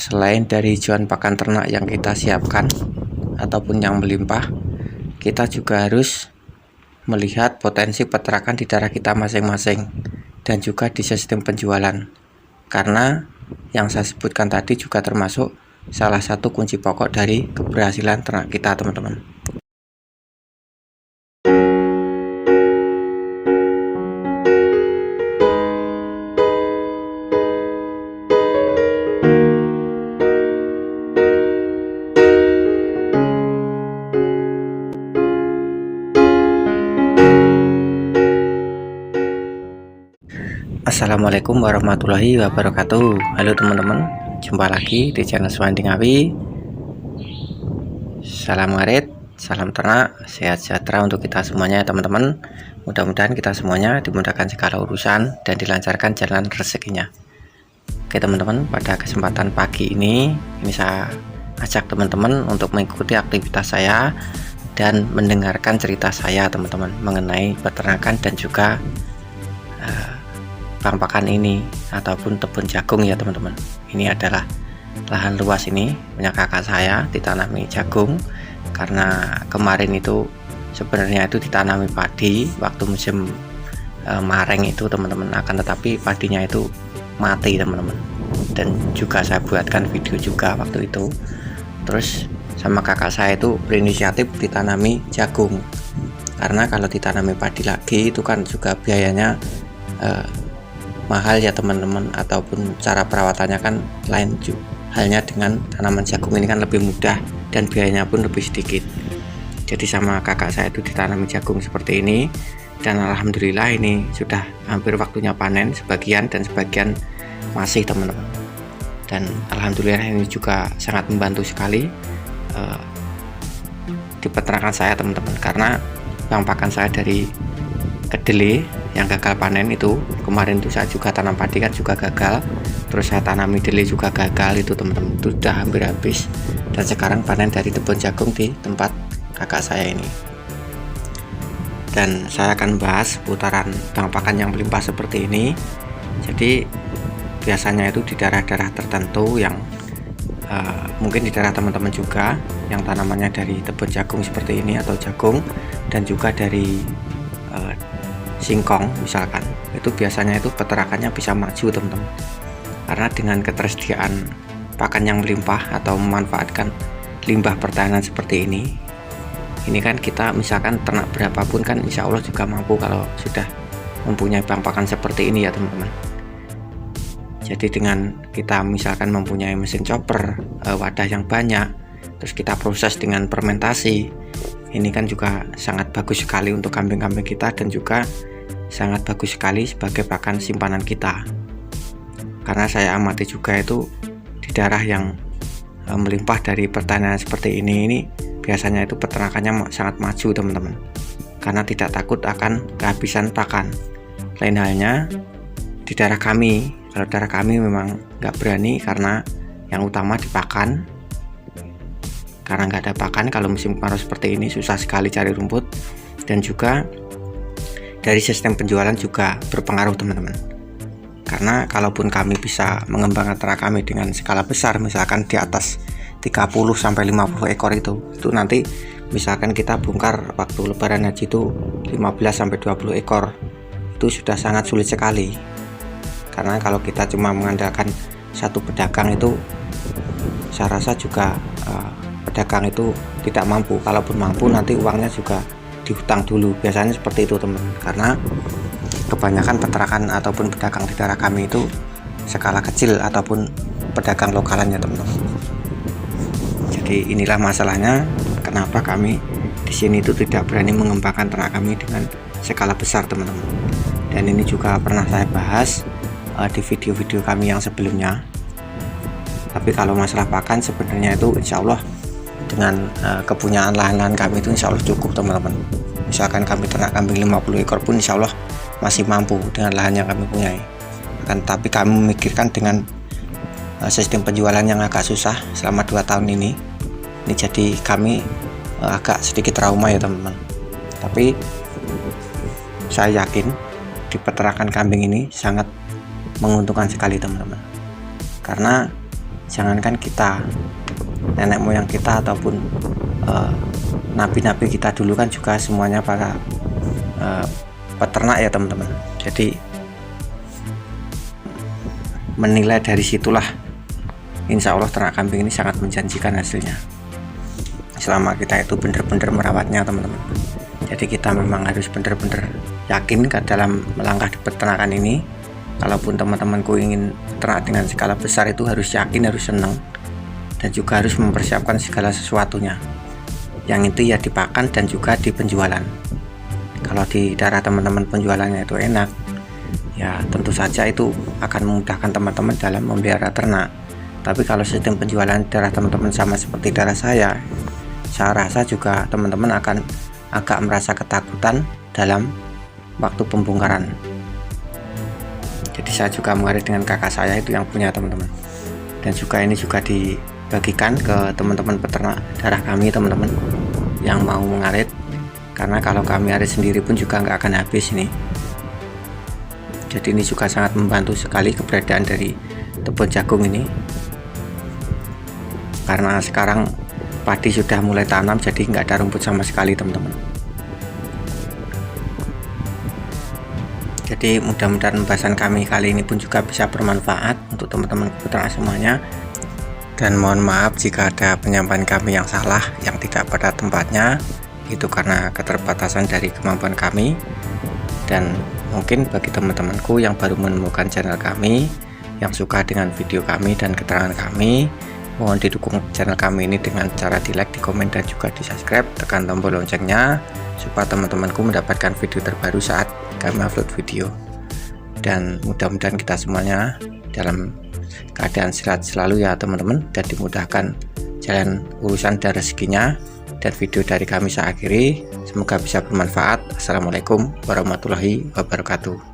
Selain dari hijauan pakan ternak yang kita siapkan ataupun yang melimpah, kita juga harus melihat potensi peternakan di daerah kita masing-masing dan juga di sistem penjualan, karena yang saya sebutkan tadi juga termasuk salah satu kunci pokok dari keberhasilan ternak kita, teman-teman. Assalamualaikum warahmatullahi wabarakatuh. Halo teman-teman, jumpa lagi di channel Swanding Awi. Salam ngarit, salam ternak, sehat sejahtera untuk kita semuanya ya teman-teman. Mudah-mudahan kita semuanya dimudahkan segala urusan dan dilancarkan jalan rezekinya. Oke teman-teman, pada kesempatan pagi ini saya ajak teman-teman untuk mengikuti aktivitas saya dan mendengarkan cerita saya teman-teman mengenai peternakan dan juga pakan ini ataupun tebun jagung ya teman-teman. Ini adalah lahan luas, ini punya kakak saya, ditanami jagung. Karena kemarin itu sebenarnya itu ditanami padi waktu musim mareng itu teman-teman, akan tetapi padinya itu mati teman-teman, dan juga saya buatkan video juga waktu itu. Terus sama kakak saya itu berinisiatif ditanami jagung, karena kalau ditanami padi lagi itu kan juga biayanya mahal ya teman-teman, ataupun cara perawatannya kan lain halnya dengan tanaman jagung. Ini kan lebih mudah dan biayanya pun lebih sedikit. Jadi sama kakak saya itu ditanami jagung seperti ini, dan alhamdulillah ini sudah hampir waktunya panen sebagian dan sebagian masih teman-teman. Dan alhamdulillah ini juga sangat membantu sekali di peternakan saya teman-teman, karena bang pakan saya dari kedelai yang gagal panen itu kemarin itu saya juga tanam padi kan juga gagal, terus saya tanami kedelai juga gagal itu teman-teman, itu sudah hampir habis, dan sekarang panen dari tebun jagung di tempat kakak saya ini. Dan saya akan bahas putaran bang pakan yang melimpah seperti ini. Jadi biasanya itu di daerah-daerah tertentu yang mungkin di daerah teman-teman juga yang tanamannya dari tebun jagung seperti ini atau jagung, dan juga dari singkong misalkan, itu biasanya itu peternakannya bisa maju teman-teman, karena dengan ketersediaan pakan yang melimpah atau memanfaatkan limbah pertanian seperti ini kan kita misalkan ternak berapapun kan insya Allah juga mampu kalau sudah mempunyai bang pakan seperti ini ya teman-teman. Jadi dengan kita misalkan mempunyai mesin chopper, wadah yang banyak, terus kita proses dengan fermentasi, ini kan juga sangat bagus sekali untuk kambing-kambing kita, dan juga sangat bagus sekali sebagai pakan simpanan kita. Karena saya amati juga itu di daerah yang melimpah dari pertanian seperti ini biasanya itu peternakannya sangat maju teman-teman, karena tidak takut akan kehabisan pakan. Lain halnya di daerah kami, kalau daerah kami memang nggak berani, karena yang utama dipakan. Karena nggak ada pakan, kalau musim kemarau seperti ini susah sekali cari rumput, dan juga dari sistem penjualan juga berpengaruh teman-teman. Karena kalaupun kami bisa mengembangkan ternak kami dengan skala besar, misalkan di atas 30-50 ekor itu nanti misalkan kita bongkar waktu lebaran haji itu 15-20 ekor, itu sudah sangat sulit sekali. Karena kalau kita cuma mengandalkan satu pedagang itu saya rasa juga pedagang itu tidak mampu. Kalaupun mampu nanti uangnya juga dihutang dulu, biasanya seperti itu teman. Karena kebanyakan peternakan ataupun pedagang di daerah kami itu skala kecil ataupun pedagang lokalannya teman-teman. Jadi inilah masalahnya kenapa kami di sini itu tidak berani mengembangkan ternak kami dengan skala besar teman-teman. Dan ini juga pernah saya bahas di video-video kami yang sebelumnya. Tapi kalau masalah pakan sebenarnya itu insya Allah dengan kepunyaan lahan-lahan kami itu insya Allah cukup teman-teman. Misalkan kami ternak kambing 50 ekor pun insya Allah masih mampu dengan lahan yang kami punyai. Tapi kami memikirkan dengan sistem penjualan yang agak susah selama 2 tahun ini jadi kami agak sedikit trauma ya teman-teman. Tapi saya yakin di peternakan kambing ini sangat menguntungkan sekali teman-teman, karena jangankan kita, nenek moyang kita ataupun nabi-nabi kita dulu kan juga semuanya para peternak ya teman-teman. Jadi menilai dari situlah, insya Allah ternak kambing ini sangat menjanjikan hasilnya selama kita itu benar-benar merawatnya teman-teman. Jadi kita memang harus benar-benar yakin dalam melangkah di peternakan ini. Kalaupun teman-temanku ingin ternak dengan skala besar itu harus yakin, harus senang, dan juga harus mempersiapkan segala sesuatunya. Yang itu ya di pakan dan juga di penjualan. Kalau di daerah teman-teman penjualannya itu enak, ya tentu saja itu akan memudahkan teman-teman dalam memelihara ternak. Tapi kalau sistem penjualan daerah teman-teman sama seperti daerah saya rasa juga teman-teman akan agak merasa ketakutan dalam waktu pembongkaran. Jadi saya juga mengarit dengan kakak saya itu yang punya teman-teman, dan juga ini juga dibagikan ke teman-teman peternak daerah kami teman-teman yang mau mengarit, karena kalau kami arit sendiri pun juga nggak akan habis ini. Jadi ini juga sangat membantu sekali keberadaan dari tebon jagung ini, karena sekarang padi sudah mulai tanam, jadi nggak ada rumput sama sekali teman-teman. Jadi mudah-mudahan pembahasan kami kali ini pun juga bisa bermanfaat untuk teman-teman peternak semuanya. Dan mohon maaf jika ada penyampaian kami yang salah, yang tidak pada tempatnya, itu karena keterbatasan dari kemampuan kami. Dan mungkin bagi teman-temanku yang baru menemukan channel kami, yang suka dengan video kami dan keterangan kami, mohon didukung channel kami ini dengan cara di like, di komen, dan juga di subscribe. Tekan tombol loncengnya supaya teman-temanku mendapatkan video terbaru saat kami upload video. Dan mudah-mudahan kita semuanya dalam keadaan sehat selalu ya teman-teman, dan dimudahkan jalan urusan dan rezekinya. Dan video dari kami saya akhiri, semoga bisa bermanfaat. Assalamualaikum warahmatullahi wabarakatuh.